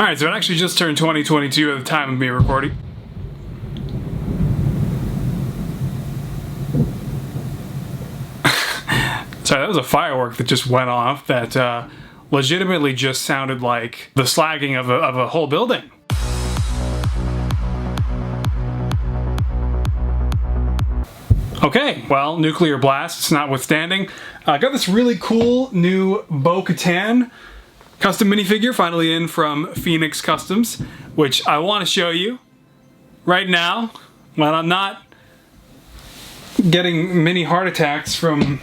Alright, so it actually just turned 2022 at the time of me recording. Sorry, that was a firework that just went off that legitimately just sounded like the slagging of a whole building. Okay, well, nuclear blasts notwithstanding. I got this really cool new Bo-Katan custom minifigure finally in from Phoenix Customs, which I want to show you right now when I'm not getting mini heart attacks from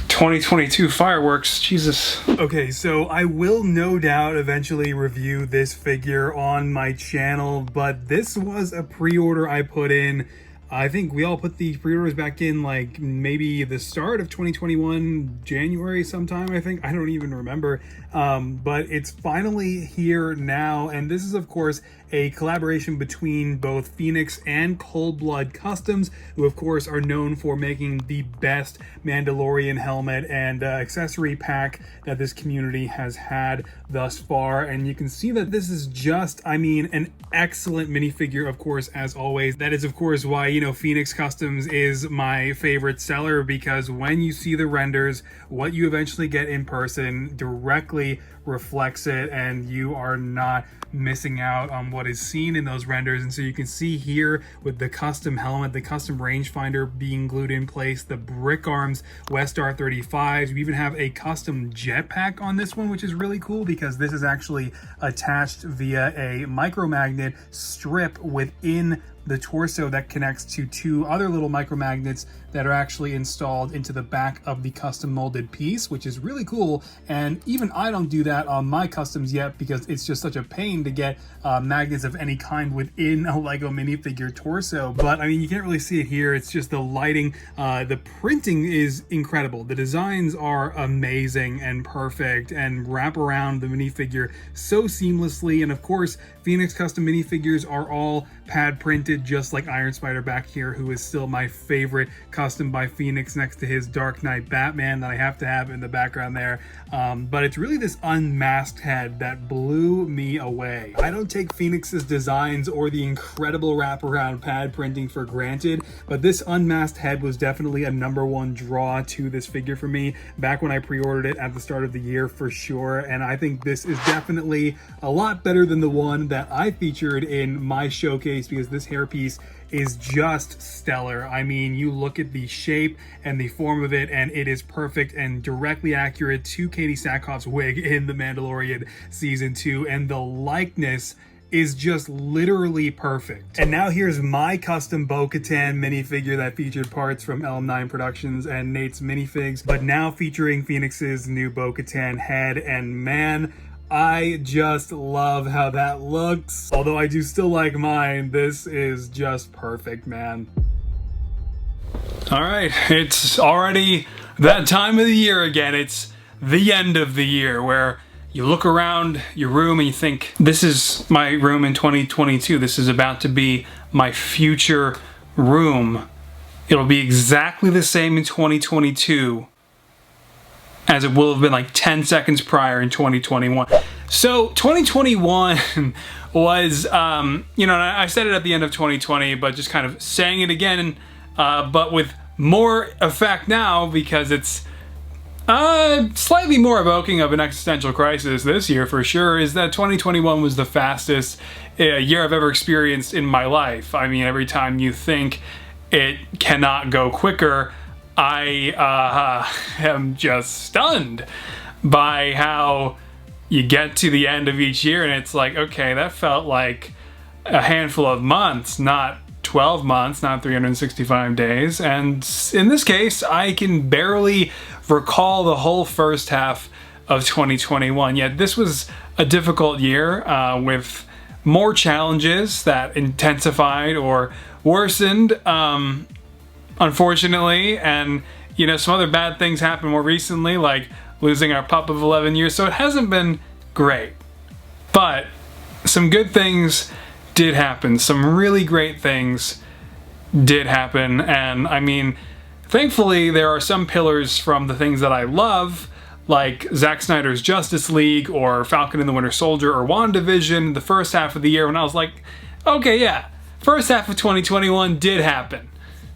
2022 fireworks. Jesus. Okay, so I will no doubt eventually review this figure on my channel, but this was a pre-order I put in. I think we all put the pre-orders back in like maybe the start of 2021, January sometime, I think. I don't even remember. But it's finally here now. And this is, of course, a collaboration between both Phoenix and Cold Blood Customs, who, of course, are known for making the best Mandalorian helmet and accessory pack that this community has had thus far. And you can see that this is just, I mean, an excellent minifigure, of course, as always. That is, of course, why, you know, Phoenix Customs is my favorite seller, because when you see the renders, what you eventually get in person directly reflects it, and you are not missing out on what is seen in those renders. And so you can see here with the custom helmet, the custom rangefinder being glued in place, the brick arms Westar 35s. We even have a custom jetpack on this one, which is really cool because this is actually attached via a micromagnet strip within the torso that connects to two other little micromagnets that are actually installed into the back of the custom molded piece, which is really cool. And even I don't do that on my customs yet because it's just such a pain to get magnets of any kind within a Lego minifigure torso. But I mean, you can't really see it here. It's just the lighting. The printing is incredible. The designs are amazing and perfect and wrap around the minifigure so seamlessly. And of course, Phoenix custom minifigures are all pad printed, just like Iron Spider back here, who is still my favorite custom by Phoenix next to his Dark Knight Batman that I have to have in the background there. But it's really this unmasked head that blew me away. I don't take Phoenix's designs or the incredible wraparound pad printing for granted, but this unmasked head was definitely a #1 draw to this figure for me back when I pre-ordered it at the start of the year for sure. And I think this is definitely a lot better than the one that I featured in my showcase, because this hairpiece is just stellar. I mean, you look at the shape and the form of it, and it is perfect and directly accurate to Katie Sackhoff's wig in The Mandalorian Season 2, and the likeness is just literally perfect. And now here's my custom Bo-Katan minifigure that featured parts from Elm9 Productions and Nate's Minifigs, but now featuring Phoenix's new Bo-Katan head, and man, I just love how that looks. Although I do still like mine, this is just perfect, man. All right, it's already that time of the year again. It's the end of the year where you look around your room and you think, this is my room in 2022. This is about to be my future room. It'll be exactly the same in 2022 as it will have been like 10 seconds prior in 2021. So 2021 was, you know, I said it at the end of 2020, but just kind of saying it again, but with more effect now because it's slightly more evoking of an existential crisis this year for sure, is that 2021 was the fastest year I've ever experienced in my life. I mean, every time you think it cannot go quicker, I am just stunned by how you get to the end of each year and it's like, okay, that felt like a handful of months, not 12 months, not 365 days. And in this case, I can barely recall the whole first half of 2021. Yet this was a difficult year with more challenges that intensified or worsened, unfortunately. And, you know, some other bad things happened more recently, like losing our pup of 11 years. So it hasn't been great. But some good things did happen. Some really great things did happen. And I mean, thankfully, there are some pillars from the things that I love, like Zack Snyder's Justice League or Falcon and the Winter Soldier or WandaVision the first half of the year, when I was like, okay, yeah, first half of 2021 did happen.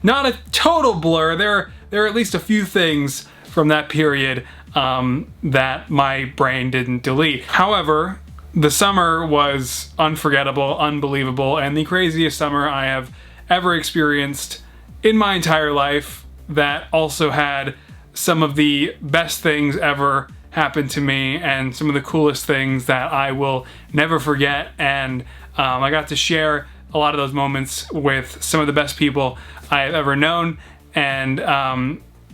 Not a total blur. There are at least a few things from that period that my brain didn't delete. However, the summer was unforgettable, unbelievable, and the craziest summer I have ever experienced in my entire life, that also had some of the best things ever happen to me and some of the coolest things that I will never forget. And I got to share a lot of those moments with some of the best people I have ever known, and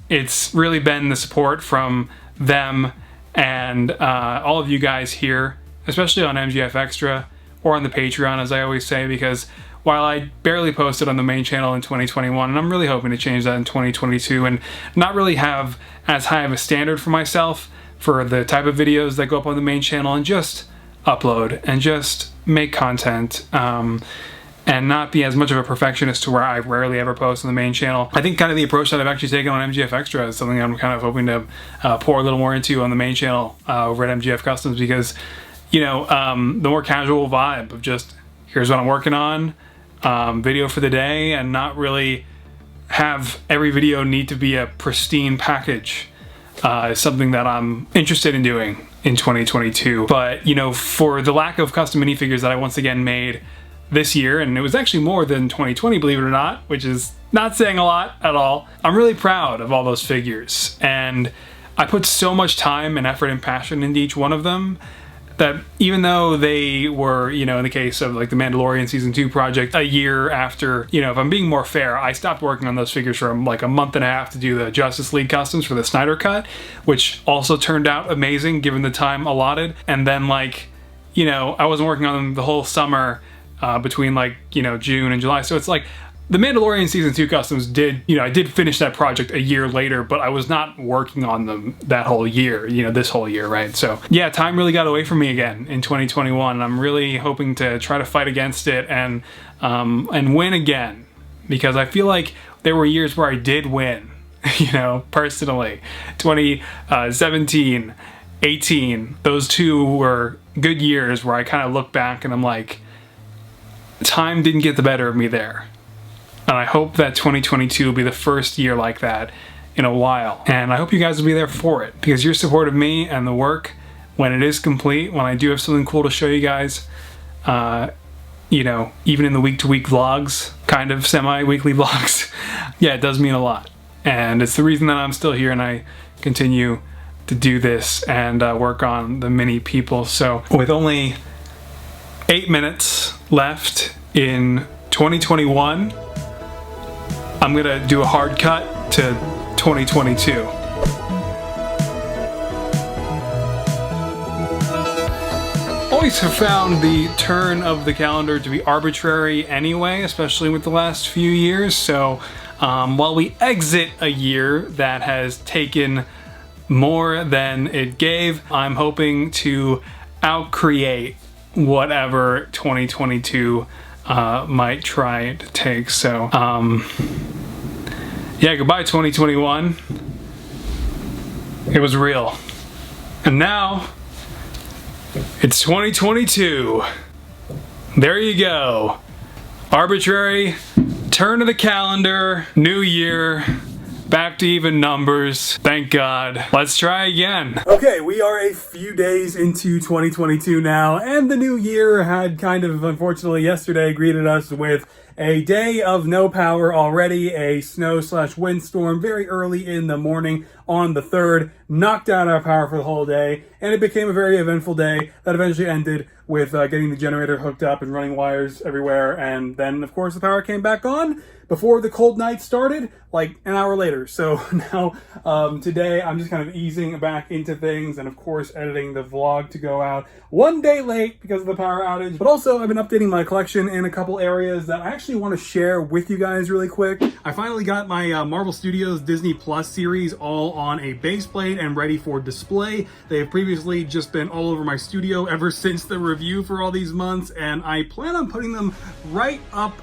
it's really been the support from them and all of you guys here, especially on MGF Extra or on the Patreon, as I always say, because while I barely posted on the main channel in 2021, and I'm really hoping to change that in 2022 and not really have as high of a standard for myself for the type of videos that go up on the main channel, and just upload and just make content, and not be as much of a perfectionist to where I rarely ever post on the main channel. I think kind of the approach that I've actually taken on MGF Extra is something I'm kind of hoping to pour a little more into on the main channel over at MGF Customs, because, you know, the more casual vibe of just, here's what I'm working on, video for the day, and not really have every video need to be a pristine package is something that I'm interested in doing in 2022. But, you know, for the lack of custom minifigures that I once again made this year, and it was actually more than 2020, believe it or not, which is not saying a lot at all, I'm really proud of all those figures. And I put so much time and effort and passion into each one of them that even though they were, you know, in the case of like the Mandalorian Season 2 project, a year after, you know, if I'm being more fair, I stopped working on those figures for like a month and a half to do the Justice League customs for the Snyder Cut, which also turned out amazing given the time allotted. And then, like, you know, I wasn't working on them the whole summer between, like, you know, June and July. So it's like the Mandalorian Season 2 customs did, you know, I did finish that project a year later, but I was not working on them that whole year, you know, this whole year, right? So yeah, time really got away from me again in 2021, and I'm really hoping to try to fight against it and win again, because I feel like there were years where I did win, you know, personally. 2017, 18, those two were good years where I kind of look back and I'm like, time didn't get the better of me there. And I hope that 2022 will be the first year like that in a while. And I hope you guys will be there for it, because your support of me and the work, when it is complete, when I do have something cool to show you guys, you know, even in the week-to-week vlogs, kind of semi-weekly vlogs, yeah, it does mean a lot. And it's the reason that I'm still here and I continue to do this and work on the mini people. So with only 8 minutes left in 2021, I'm gonna do a hard cut to 2022. Always have found the turn of the calendar to be arbitrary anyway, especially with the last few years. So while we exit a year that has taken more than it gave, I'm hoping to outcreate whatever 2022 might try to take. So yeah, goodbye 2021. It was real. And now it's 2022. There you go. Arbitrary turn of the calendar, new year, back to even numbers. Thank God. Let's try again. Okay, we are a few days into 2022 now, and the new year had kind of, unfortunately, yesterday greeted us with a day of no power already, a snow/windstorm very early in the morning on the 3rd, knocked out our power for the whole day, and it became a very eventful day that eventually ended with getting the generator hooked up and running wires everywhere, and then, of course, the power came back on before the cold night started, like an hour later. So now, today, I'm just kind of easing back into things, and of course, editing the vlog to go out one day late because of the power outage. But also, I've been updating my collection in a couple areas that I actually want to share with you guys really quick. I finally got my Marvel Studios Disney Plus series all on a base plate and ready for display. They have previously just been all over my studio ever since the review for all these months, and I plan on putting them right up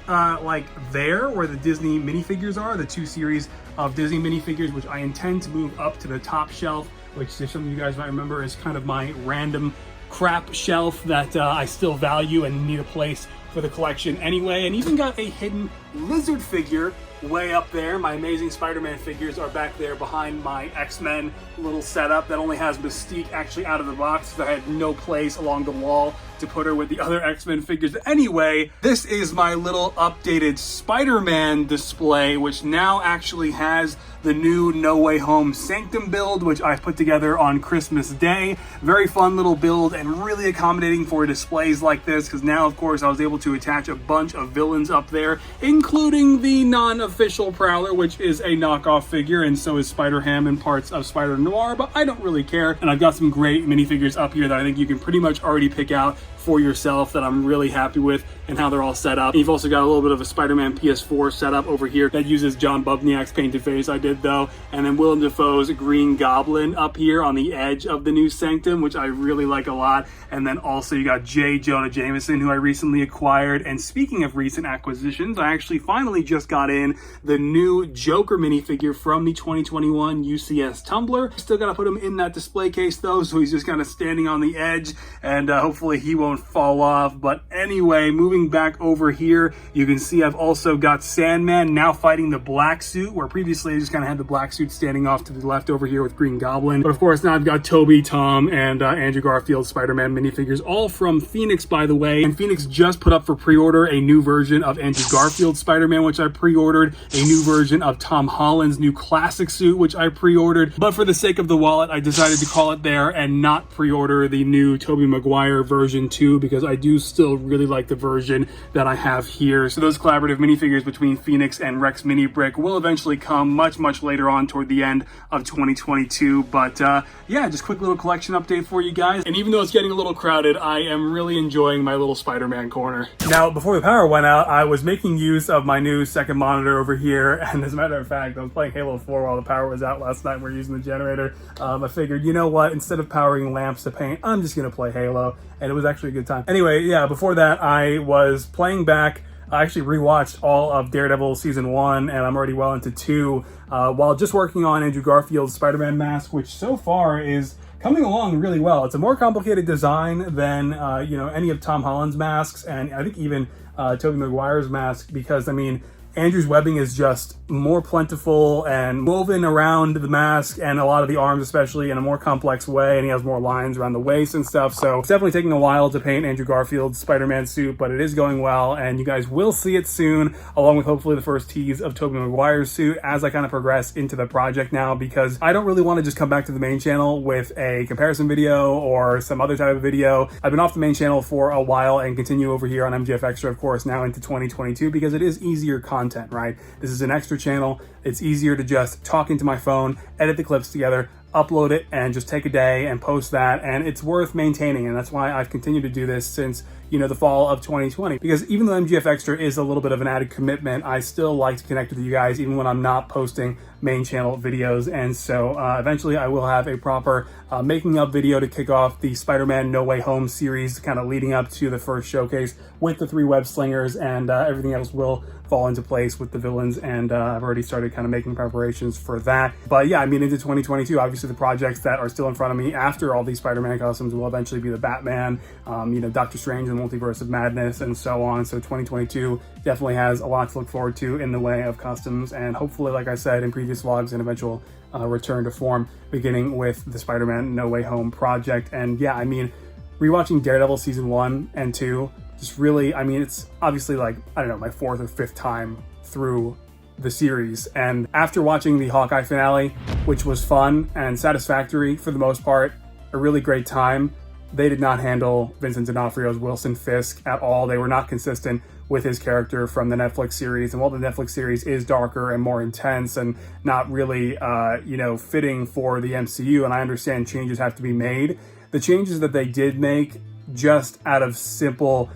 like there where the Disney minifigures are, the 2 series of Disney minifigures, which I intend to move up to the top shelf which if some of you guys might remember is kind of my random crap shelf that I still value and need a place for the collection anyway. And even got a hidden lizard figure way up there. My Amazing Spider-Man figures are back there behind my X-Men little setup that only has Mystique actually out of the box, so I had no place along the wall to put her with the other X-Men figures. Anyway, this is my little updated Spider-Man display, which now actually has the new No Way Home Sanctum build, which I put together on Christmas Day. Very fun little build and really accommodating for displays like this, because now, of course, I was able to attach a bunch of villains up there, including the non-official Prowler, which is a knockoff figure, and so is Spider-Ham and parts of Spider-Noir, but I don't really care. And I've got some great minifigures up here that I think you can pretty much already pick out for yourself that I'm really happy with and how they're all set up. You've also got a little bit of a Spider-Man PS4 setup over here that uses John Bubniak's painted face I did though, and then Willem Dafoe's Green Goblin up here on the edge of the new Sanctum, which I really like a lot. And then also you got J. Jonah Jameson, who I recently acquired. And speaking of recent acquisitions, I actually finally just got in the new Joker minifigure from the 2021 UCS Tumbler. Still gotta put him in that display case though, so he's just kind of standing on the edge, and hopefully he won't fall off. But anyway, moving back over here, you can see I've also got Sandman now fighting the black suit, where previously I just kind of had the black suit standing off to the left over here with Green Goblin. But of course now I've got Toby, Tom, and Andrew Garfield Spider-Man minifigures, all from Phoenix, by the way. And Phoenix just put up for pre-order a new version of Andrew Garfield Spider-Man, which I pre-ordered, a new version of Tom Holland's new classic suit, which I pre-ordered. But for the sake of the wallet, I decided to call it there and not pre-order the new Tobey Maguire version 2, because I do still really like the version that I have here. So those collaborative minifigures between Phoenix and Rex Mini Brick will eventually come much later on toward the end of 2022. But yeah, just quick little collection update for you guys. And even though it's getting a little crowded, I am really enjoying my little Spider-Man corner. Now, before the power went out, I was making use of my new second monitor over here. And as a matter of fact, I was playing Halo 4 while the power was out last night. We're using the generator. I figured, you know what, instead of powering lamps to paint, I'm just gonna play Halo. And it was actually a good time. Anyway, yeah, before that, I was playing back. I actually rewatched all of Daredevil season 1, and I'm already well into 2, while just working on Andrew Garfield's Spider-Man mask, which so far is coming along really well. It's a more complicated design than you know, any of Tom Holland's masks, and I think even Tobey Maguire's mask, because I mean, Andrew's webbing is just more plentiful and woven around the mask and a lot of the arms, especially, in a more complex way, and he has more lines around the waist and stuff. So it's definitely taking a while to paint Andrew Garfield's Spider-Man suit, but it is going well, and you guys will see it soon, along with hopefully the first tease of Tobey Maguire's suit as I kind of progress into the project now, because I don't really want to just come back to the main channel with a comparison video or some other type of video. I've been off the main channel for a while and continue over here on MGF Extra, of course, now into 2022, because it is easier content, right? This is an extra channel. It's easier to just talk into my phone, edit the clips together, upload it, and just take a day and post that, and it's worth maintaining. And that's why I've continued to do this since, you know, the fall of 2020, because even though MGF Extra is a little bit of an added commitment, I still like to connect with you guys even when I'm not posting main channel videos. And so eventually I will have a proper making up video to kick off the Spider-Man No Way Home series, kind of leading up to the first showcase with the 3 web slingers, and everything else will fall into place with the villains, and I've already started kind of making preparations for that. But yeah, I mean, into 2022, obviously the projects that are still in front of me after all these Spider-Man costumes will eventually be the Batman, you know, Doctor Strange and the Multiverse of Madness, and so on. So 2022 definitely has a lot to look forward to in the way of customs, and hopefully, like I said in previous vlogs, an eventual return to form, beginning with the Spider-Man No Way Home project. And yeah, I mean, rewatching Daredevil season 1 and 2, just really, I mean, it's obviously like, I don't know, my 4th or 5th time through the series. And after watching the Hawkeye finale, which was fun and satisfactory for the most part, a really great time, they did not handle Vincent D'Onofrio's Wilson Fisk at all. They were not consistent with his character from the Netflix series. And while the Netflix series is darker and more intense and not really, you know, fitting for the MCU, and I understand changes have to be made, the changes that they did make, just out of simple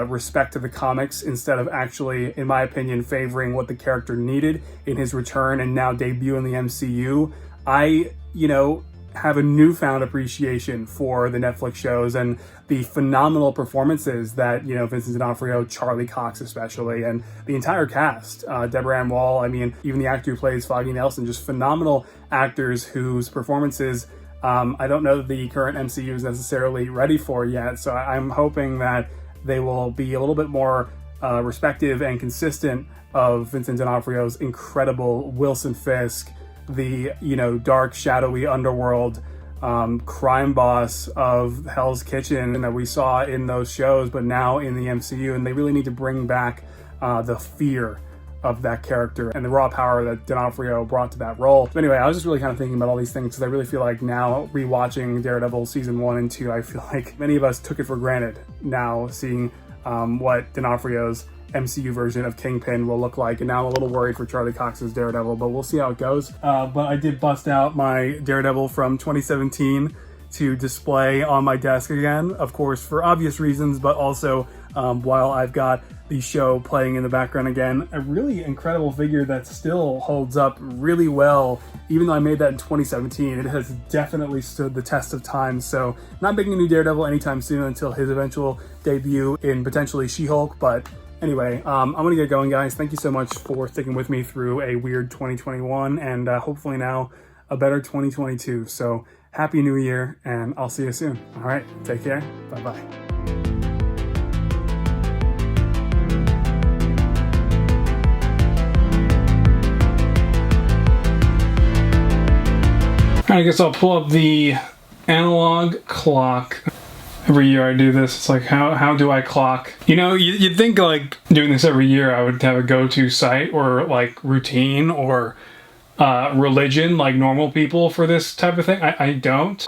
respect to the comics, instead of actually, in my opinion, favoring what the character needed in his return and now debut in the MCU, I, you know, have a newfound appreciation for the Netflix shows and the phenomenal performances that, you know, Vincent D'Onofrio, Charlie Cox especially, and the entire cast, Deborah Ann Wall, I mean, even the actor who plays Foggy Nelson, just phenomenal actors whose performances I don't know that the current MCU is necessarily ready for yet, so I'm hoping that they will be a little bit more respective and consistent of Vincent D'Onofrio's incredible Wilson Fisk, the, you know, dark, shadowy underworld crime boss of Hell's Kitchen that we saw in those shows, but now in the MCU. And they really need to bring back the fear of that character and the raw power that D'Onofrio brought to that role. But anyway, I was just really kind of thinking about all these things because I really feel like now, rewatching Daredevil season 1 and 2, I feel like many of us took it for granted now, seeing what D'Onofrio's MCU version of Kingpin will look like, and now I'm a little worried for Charlie Cox's Daredevil, but we'll see how it goes. But I did bust out my Daredevil from 2017 to display on my desk again, of course for obvious reasons, but also while I've got the show playing in the background again. A really incredible figure that still holds up really well. Even though I made that in 2017, it has definitely stood the test of time. So not making a new Daredevil anytime soon until his eventual debut in potentially She-Hulk, but anyway, I'm gonna get going, guys. Thank you so much for sticking with me through a weird 2021 and hopefully now a better 2022. So Happy New Year, and I'll see you soon. All right, take care. Bye-bye. I guess I'll pull up the analog clock. Every year I do this. It's like, how do I clock? You know, you'd think like doing this every year I would have a go-to site or like routine or religion like normal people for this type of thing. I don't.